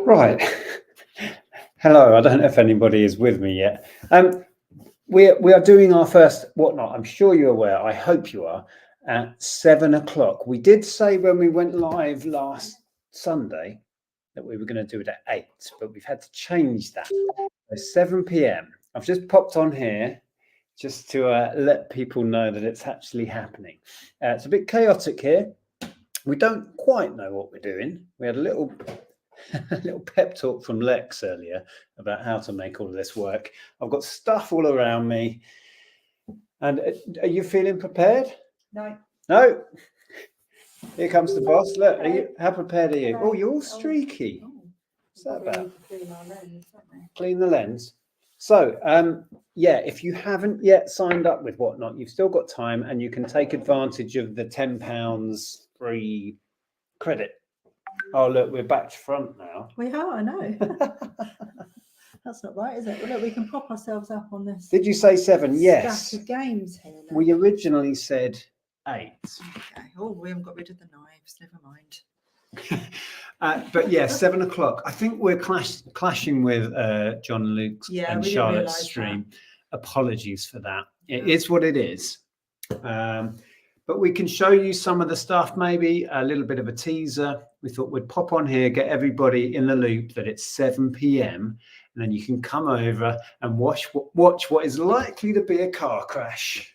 Right. Hello. I don't know if anybody is with me yet. We are doing our first whatnot. I'm sure you're aware. I hope you are. At 7 o'clock. We did say when we went live last Sunday that we were going to do it at 8, but we've had to change that. So 7 p.m. I've just popped on here just to let people know that it's actually happening. It's a bit chaotic here. We don't quite know what we're doing. We had a little pep talk from Lex earlier about how to make all of this work. I've got stuff all around me. And are you feeling prepared? No. Here comes the boss. Look, how prepared are you? Oh, you're all streaky. What's that about? Clean the lens. So, yeah, if you haven't yet signed up with Whatnot, you've still got time and you can take advantage of the £10 free credit. Oh, look, we're back to front now. We are, I know. That's not right, is it? Well, look, we can prop ourselves up on this. Did you say 7? Yes. Stack of games here. Look. We originally said 8. Okay. Oh, we haven't got rid of the knives. Never mind. But yeah, 7 o'clock. I think we're clashing with John Luke's and Charlotte's stream. Apologies for that. It is what it is. But we can show you some of the stuff, maybe a little bit of a teaser. We thought we'd pop on here, get everybody in the loop that it's 7 p.m. and then you can come over and watch what is likely to be a car crash.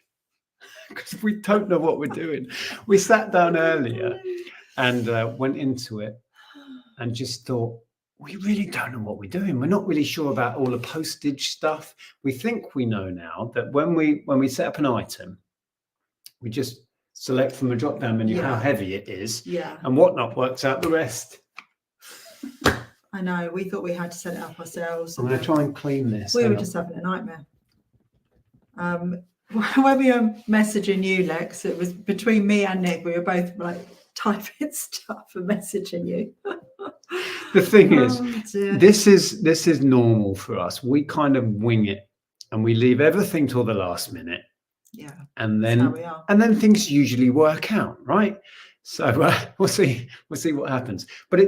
Because we don't know what we're doing. We sat down earlier and went into it and just thought, we really don't know what we're doing. We're not really sure about all the postage stuff. We think we know now that when we set up an item, we just select from a drop-down menu how heavy it is, and Whatnot works out the rest. I know. We thought we had to set it up ourselves. I'm going to try and clean this. We were just having a nightmare. When we were messaging you, Lex, it was between me and Nick. We were both like typing stuff and messaging you. The thing is, this is normal for us. We kind of wing it, and we leave everything till the last minute. Yeah, and then things usually work out, right? So we'll see what happens. But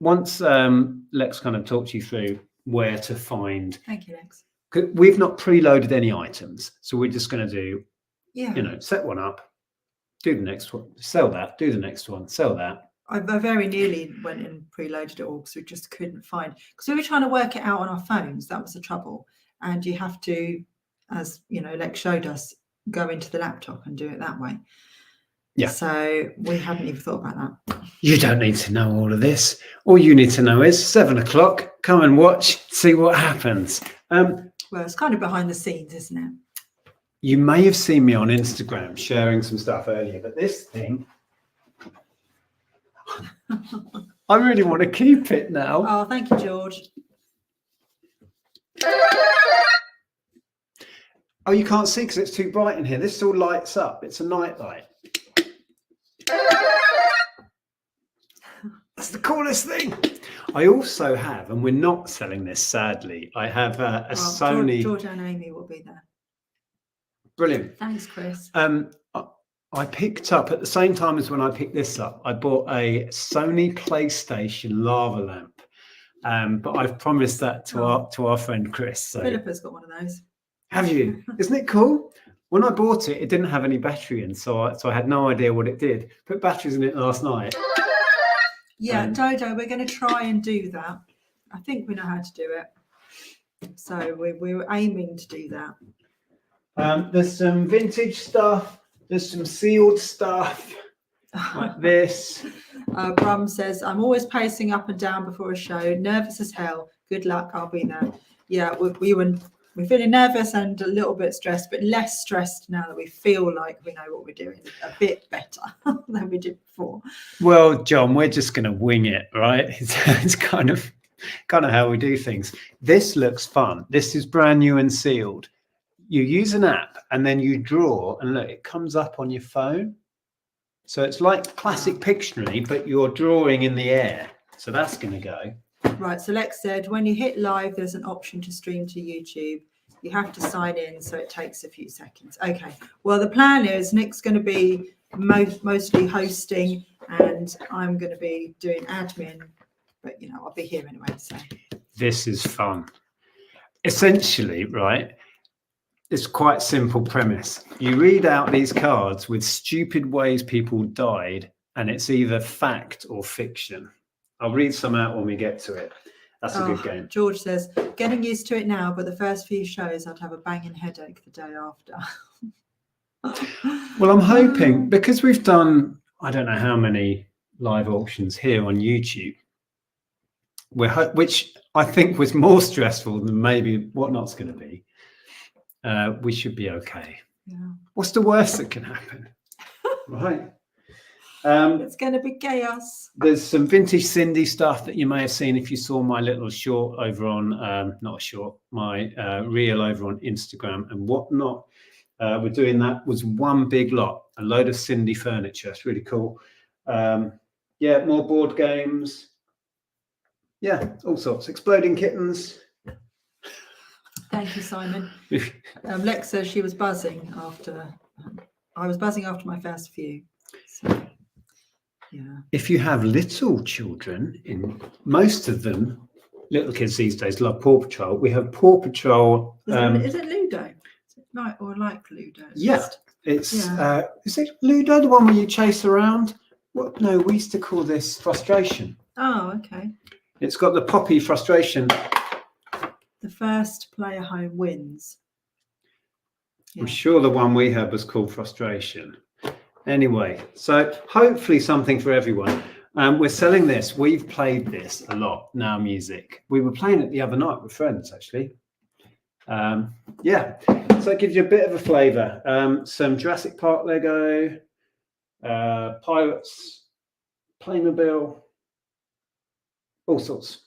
once Lex kind of talks you through where to find. Thank you, Lex. We've not preloaded any items, so we're just going to do, set one up, do the next one, sell that, do the next one, sell that. I very nearly went and preloaded it all because we just couldn't find. Because we were trying to work it out on our phones. That was the trouble. And you have to, as Lex showed us, go into the laptop and do it that way. Yeah. So we hadn't even thought about that. You don't need to know all of this. All you need to know is 7 o'clock. Come and watch, see what happens. Well, it's kind of behind the scenes, isn't it? You may have seen me on Instagram sharing some stuff earlier, but this thing, I really want to keep it now. Oh, thank you, George. Oh, you can't see because it's too bright in here. This all lights up. It's a night light. That's the coolest thing. I also have, and we're not selling this, sadly, I have a Sony. George and Amy will be there. Brilliant. Thanks, Chris. I picked up, at the same time as when I picked this up, I bought a Sony PlayStation lava lamp. But I've promised that to our friend Chris. So. Philippa's got one of those. Have you? Isn't it cool? When I bought it, it didn't have any battery in, so I had no idea what it did. Put batteries in it last night. Yeah, Dodo, we're going to try and do that. I think we know how to do it. So we were aiming to do that. There's some vintage stuff. There's some sealed stuff like this. Brum says, I'm always pacing up and down before a show. Nervous as hell. Good luck. I'll be there. Yeah, we're feeling nervous and a little bit stressed, but less stressed now that we feel like we know what we're doing a bit better than we did before. Well, John, we're just going to wing it, right? It's kind of how we do things. This looks fun. This is brand new and sealed. You use an app and then you draw, and look, it comes up on your phone. So it's like classic Pictionary, but you're drawing in the air. So that's going to go. Right, so Lex said, when you hit live, there's an option to stream to YouTube. You have to sign in, so it takes a few seconds. Okay, well, the plan is Nick's going to be mostly hosting, and I'm going to be doing admin but I'll be here anyway. So This is fun. Essentially, right? It's quite simple premise. You read out these cards with stupid ways people died, and it's either fact or fiction. I'll read some out when we get to it. That's a good game. George says, getting used to it now, but the first few shows I'd have a banging headache the day after. Well, I'm hoping, because we've done, I don't know how many live auctions here on YouTube, which I think was more stressful than maybe Whatnot's going to be. We should be okay. Yeah. What's the worst that can happen? Right. It's going to be chaos. There's some vintage Cindy stuff that you may have seen if you saw my little short over on, not a short, my reel over on Instagram and Whatnot. We're doing that. Was one big lot, a load of Cindy furniture. It's really cool. Yeah, more board games. Yeah, all sorts. Exploding kittens. Thank you, Simon. Lex says she was buzzing after. I was buzzing after my first few. So, yeah. If you have little children, in most of them, little kids these days love Paw Patrol. We have Paw Patrol. Is it Ludo? Is it like Ludo? Yeah, it's is it Ludo, the one where you chase around? What? No, we used to call this Frustration. Oh, okay. It's got the Poppy Frustration. The first player home wins. I'm sure the one we had was called Frustration. Anyway, so hopefully something for everyone. We're selling this. We've played this a lot, Now Music. We were playing it the other night with friends, actually. Yeah, so it gives you a bit of a flavour. Some Jurassic Park Lego, Pirates, Playmobil, all sorts.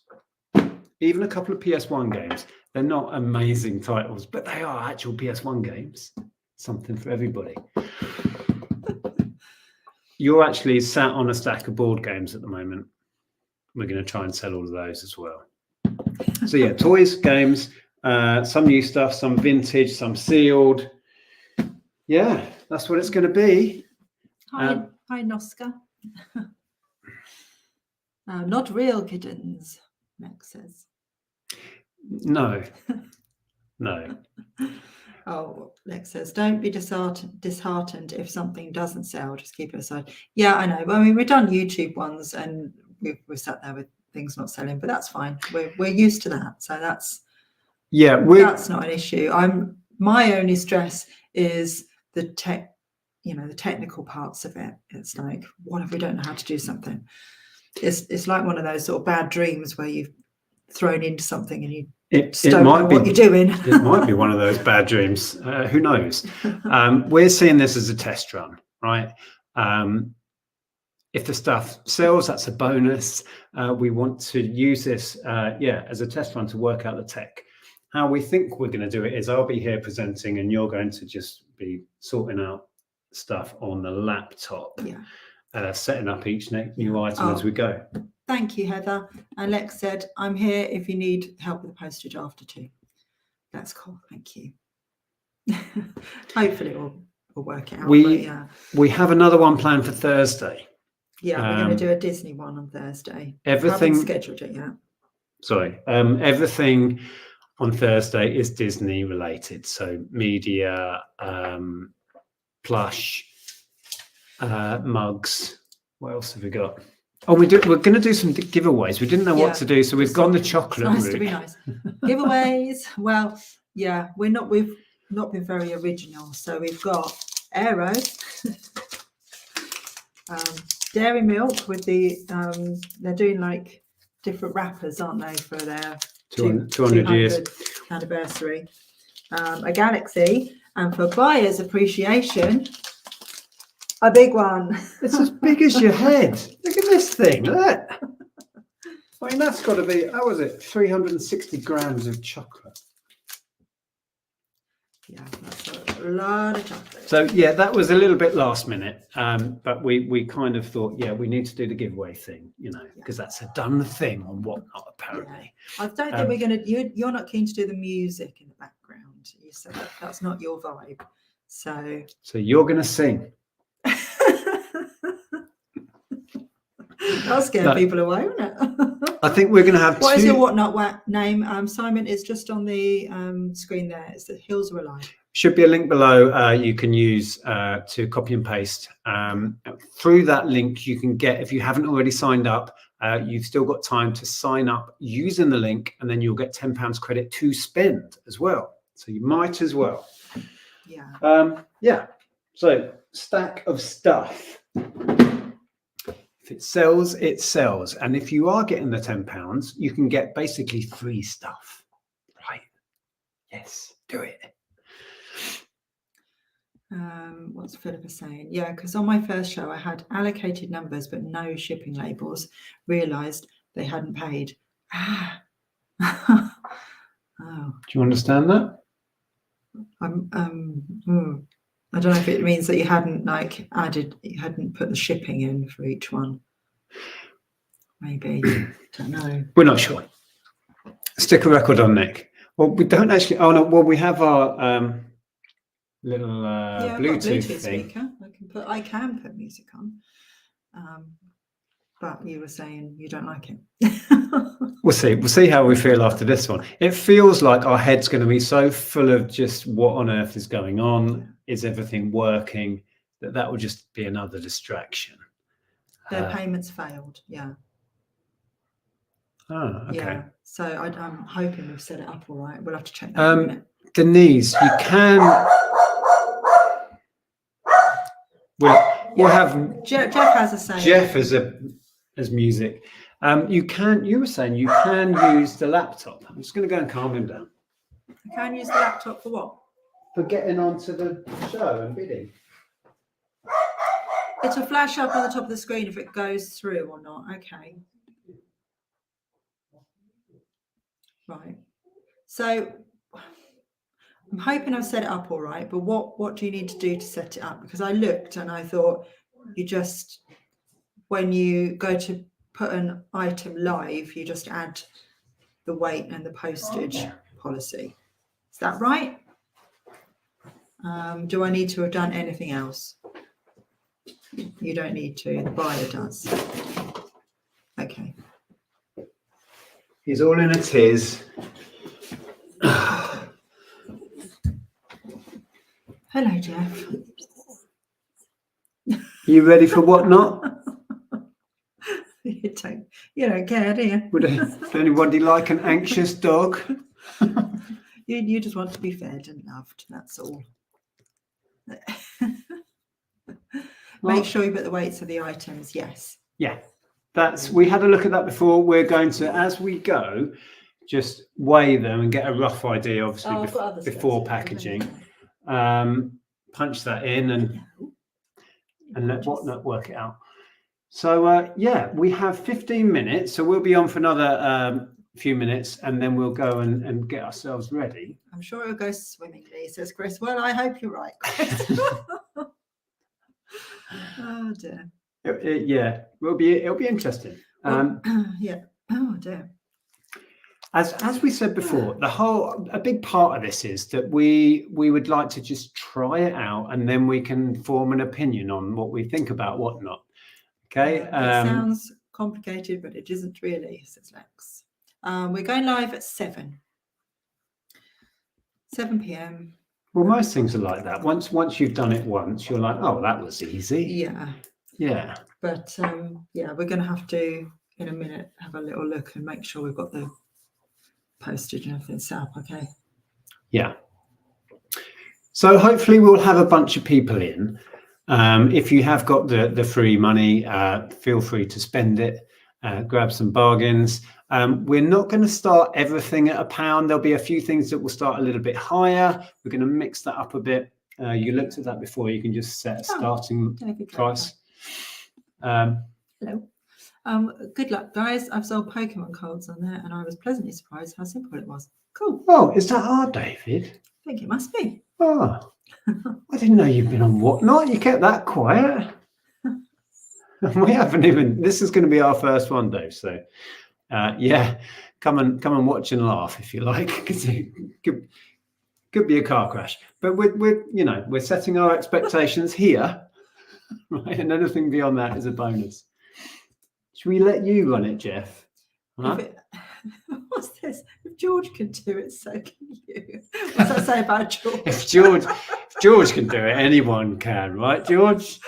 Even a couple of PS1 games. They're not amazing titles, but they are actual PS1 games. Something for everybody. You're actually sat on a stack of board games at the moment. We're going to try and sell all of those as well. So yeah, toys, games, some new stuff, some vintage, some sealed. Yeah, that's what it's going to be. Hi, Noska. Not real kittens, Max says. No. Oh, Lex says, don't be disheartened if something doesn't sell. Just keep it aside. Yeah, I know. I mean, we've done YouTube ones and we've sat there with things not selling, but that's fine. We're used to that, so that's that's not an issue. My only stress is the technical parts of it. It's like, what if we don't know how to do something? It's like one of those sort of bad dreams where you've thrown into something and you don't know what you're doing. It might be one of those bad dreams. Who knows? We're seeing this as a test run, right? If the stuff sells, that's a bonus. We want to use this, as a test run to work out the tech. How we think we're going to do it is I'll be here presenting and you're going to just be sorting out stuff on the laptop, setting up each new item as we go. Thank you, Heather. And Lex said, I'm here if you need help with the postage after too. That's cool. Thank you. Hopefully we'll work it out. We have another one planned for Thursday. Yeah, we're going to do a Disney one on Thursday. Everything I haven't scheduled it yet. Sorry. Everything on Thursday is Disney related. So media, plush, mugs. What else have we got? Oh, we're going to do some giveaways. We didn't know what to do, so we've gone the chocolate route. Nice to be nice. Giveaways. Well, yeah, we've not been very original. So we've got Aero, dairy milk with the they're doing like different wrappers, aren't they, for their 200 years anniversary. A Galaxy, and for buyers' appreciation, a big one. It's as big as your head. Look at this thing. Look. I mean, that's got to be, how was it? 360 grams of chocolate. Yeah, that's a lot of chocolate. So, yeah, that was a little bit last minute. But we kind of thought, we need to do the giveaway thing, because that's a done thing on Whatnot, apparently. Yeah. I don't think we're going to, you're not keen to do the music in the background. You said that's not your vibe. So you're going to sing. That'll scare people away, won't it? I think we're going to have What is two. your whatnot name? Simon, is just on the screen there. It's the Hills Are Alive. Should be a link below you can use to copy and paste. Through that link, you can get, if you haven't already signed up, you've still got time to sign up using the link, and then you'll get £10 credit to spend as well. So you might as well. Yeah. Yeah. So stack of stuff. If it sells, it sells. And if you are getting the £10, you can get basically free stuff. Right? Yes, do it. What's Philippa saying? Yeah, because on my first show I had allocated numbers but no shipping labels. Realised they hadn't paid. Ah. Oh. Do you understand that? I don't know if it means that you hadn't you hadn't put the shipping in for each one. Maybe. Don't know. We're not sure. Stick a record on, Nick. Well, we don't actually. Oh no. Well, we have our little I've got a Bluetooth thing. speaker. I can put music on. But you were saying you don't like it. We'll see. We'll see how we feel after this one. It feels like our head's going to be so full of just what on earth is going on. Is everything working? That will just be another distraction. Their payments failed. Yeah. Oh, okay. Yeah. So I'm hoping we've set it up all right. We'll have to check that in a minute. Denise, you can. We'll have Jeff has a say. Jeff as music. You were saying you can use the laptop. I'm just going to go and calm him down. I can use the laptop for what? For getting onto the show and bidding. It'll flash up on the top of the screen if it goes through or not. Okay. Right. So I'm hoping I've set it up all right, but what do you need to do to set it up? Because I looked and I thought you just, when you go to put an item live, you just add the weight and the postage policy. Is that right? Do I need to have done anything else? You don't need to, the buyer does. Okay. He's all in a tiz. Hello, Jeff. You ready for whatnot? You don't care, do you? Would anybody like an anxious dog? You just want to be fed and loved, that's all. Make sure you put the weights of the items, yes. Yeah, we had a look at that before. We're going to, as we go, just weigh them and get a rough idea, obviously, before packaging. Punch that in and let whatnot work it out. So yeah, we have 15 minutes, so we'll be on for another few minutes, and then we'll go and get ourselves ready. I'm sure it'll go swimmingly, says Chris. Well, I hope you're right, Chris. Oh dear. Yeah, it'll be interesting. Yeah. Oh dear. As we said before, a big part of this is that we would like to just try it out, and then we can form an opinion on what we think about whatnot. Okay. It sounds complicated, but it isn't really, says Lex. We're going live at 7 p.m. Well, most things are like that. Once you've done it once, you're like, oh, that was easy. Yeah. Yeah. But yeah, we're going to have to, in a minute, have a little look and make sure we've got the postage and everything set up. Okay. Yeah. So hopefully we'll have a bunch of people in. If you have got the free money, feel free to spend it. Grab some bargains. We're not going to start everything at £1. There'll be a few things that will start a little bit higher. We're going to mix that up a bit. You looked at that before. You can just set a starting price. Hello. Good luck, guys. I've sold Pokemon cards on there, and I was pleasantly surprised how simple it was. Cool. Oh, is that our David? I think it must be. Oh, I didn't know you'd been on whatnot. You kept that quiet. We haven't even. This is going to be our first one, Dave. So, yeah, come and watch and laugh if you like, because it could be a car crash. But we're setting our expectations here, right? And anything beyond that is a bonus. Should we let you run it, Jeff? Huh? If it, what's this? If George can do it, so can you. What's that say about George? If George can do it, anyone can, right, George?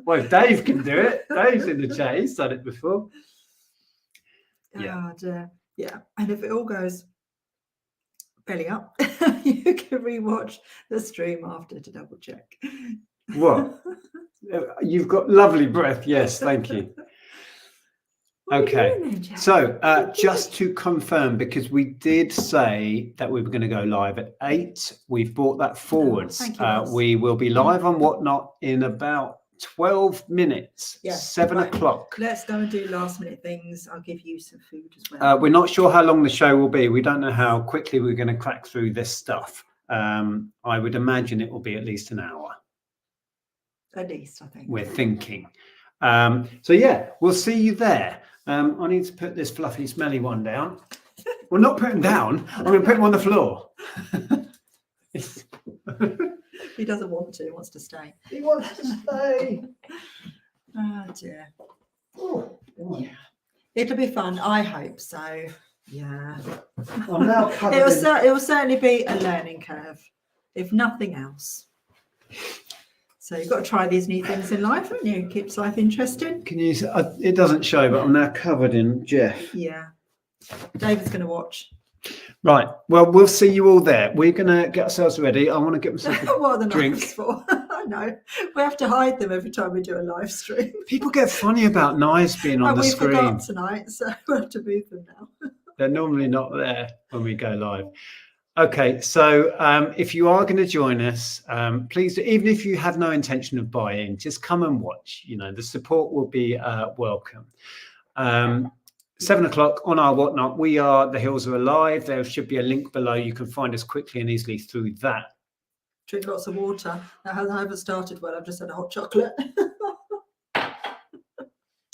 Well, if Dave can do it. Dave's in the chat. He's done it before. Yeah. Oh dear. Yeah. And if it all goes belly up, you can rewatch the stream after to double check. What? You've got lovely breath. Yes, thank you. What are you Okay. doing then, Jack? So just to confirm, because we did say that we were going to go live at 8, we've brought that forwards. thank you, Ross. We will be live on Whatnot in about 12 minutes, Yeah, 7 right. o'clock. Let's go and do last minute things. I'll give you some food as well. We're not sure how long the show will be. We don't know how quickly we're going to crack through this stuff. I would imagine it will be at least an hour. At least, I think. We're thinking. So yeah, we'll see you there. I need to put this fluffy, smelly one down. Well, not put him down. I'm going to put him on the floor. He doesn't want to. He wants to stay. He wants to stay. Oh dear. Oh, Yeah. It'll be fun. I hope so. Yeah. I'm now covered It in- will certainly be a learning curve, if nothing else. So you've got to try these new things in life, haven't you? Keeps life interesting. Can you? It doesn't show, but I'm now covered in Jeff. Yeah. David's going to watch. Right. Well, we'll see you all there. We're going to get ourselves ready. I want to get myself a What are the drink. knives for? I know. We have to hide them every time we do a live stream. People get funny about knives being on And the we screen. forgot tonight, so we'll have to move them now. They're normally not there when we go live. Okay, so if you are going to join us, please do, even if you have no intention of buying, just come and watch. You know, the support will be welcome. 7 o'clock on our Whatnot. We are The Hills Are Alive. There should be a link below. You can find us quickly and easily through that. Drink lots of water. That hasn't started well. I've just had a hot chocolate.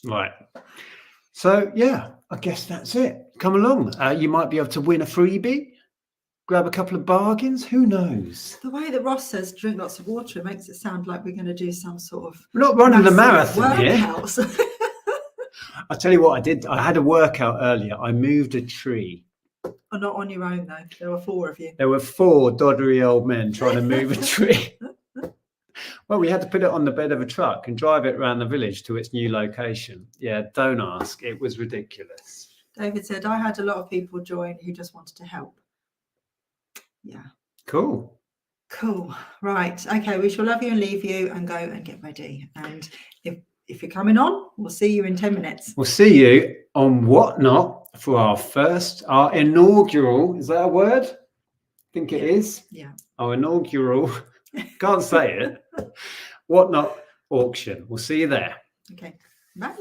Right. So, yeah, I guess that's it. Come along. You might be able to win a freebie, grab a couple of bargains. Who knows? The way that Ross says drink lots of water, it makes it sound like we're going to do some sort of We're not running a massive marathon here. workout. I'll tell you what I did. I had a workout earlier. I moved a tree. Or not on your own, though. There were 4 of you. There were 4 doddery old men trying to move a tree. Well, we had to put it on the bed of a truck and drive it around the village to its new location. Yeah, don't ask. It was ridiculous. David said, I had a lot of people join who just wanted to help. Yeah. Cool. Cool. Right. Okay. We shall love you and leave you and go and get ready. And if you're coming on, we'll see you in 10 minutes. We'll see you on Whatnot for our inaugural, is that a word? I think it is. Yeah. Our inaugural, can't say it, Whatnot auction. We'll see you there. Okay. Bye.